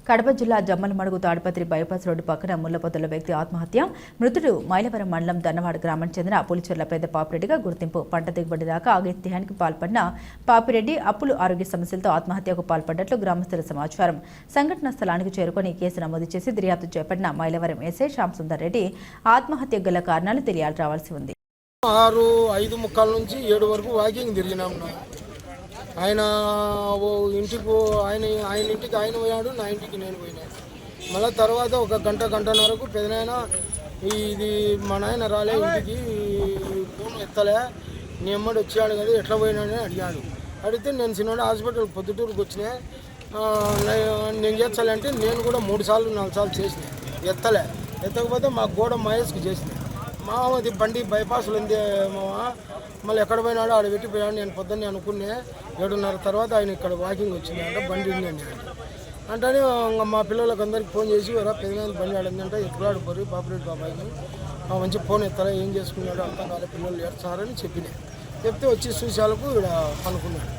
కడప జిల్లా Jammalamadugu Tadipatri bypass road పక్కన ముళ్లపొదల వ్యక్తి ఆత్మహత్య. మృతుడు మైలవరం మండలం దన్నవాడ గ్రామానికి చెందిన పులిచెర్ల పెద్ద పాపిరెడ్డిగా గుర్తింపు. పంట దిగుబడి దాకా ఆగత్యానికి పాల్పడిన పాపిరెడ్డి అప్పులు ఆరోగ్య సమస్యలతో ఆత్మహత్యకు పాల్పడ్డట్లు గ్రామస్తుల సమాచారం. సంఘటనా స్థలానికి చేరుకుని కేసు నమోదు చేసి దర్యాప్తు చేపట్టిన మైలవరం ఎస్ఐ శ్యామ్ సుందర్ రెడ్డి ఆత్మహత్యకు గల కారణాలు తెలియాల్సి రావాల్సి ఉంది. 6:05 నుంచి 7 వరకు వాకింగ్ తిరిగినాం. ఆయన ఇంటికి ఆయన ఇంటికి ఆయన పోయాడు, నా ఇంటికి నేను పోయినా. మళ్ళీ తర్వాత ఒక గంటన్నరకు పెదనాయన ఇది మా నాయన రాలే ఇంటికి, ఫోన్ ఎత్తలే, నీ అమ్మడు వచ్చాడు కదా ఎట్లా పోయినాడని అడిగాడు. అడిగితే నేను చిన్నవాడు హాస్పిటల్ పొద్దుటూరుకు వచ్చినా, నేను చేస్తాలంటే నేను కూడా 3 సార్లు 4 సార్లు చేసిన, ఎత్తకపోతే మా గోడ మహేష్కి చేసిన. మామది బండి బైపాస్లో ఉంది మామ, మళ్ళీ ఎక్కడ పోయినాడో ఆడ పెట్టిపోయాడు. నేను పొద్దున్నే అనుకునే 7:30 తర్వాత ఆయన ఇక్కడ వాకింగ్ వచ్చింది అంటే బండి ఉంది అని అంటేనే మా పిల్లలకు అందరికి ఫోన్ చేసి వరా పెద్దనాయన బండి ఆడిందంటే ఎక్కడ పోయి పాపిరెడ్డి బాబాయ్కి మంచి ఫోన్ ఎత్తారా, ఏం చేసుకున్నాడో అంతా కాలే, పిల్లలు ఏడుస్తారని చెప్తే వచ్చి చూసాలకు ఇక్కడ అనుకున్నాడు.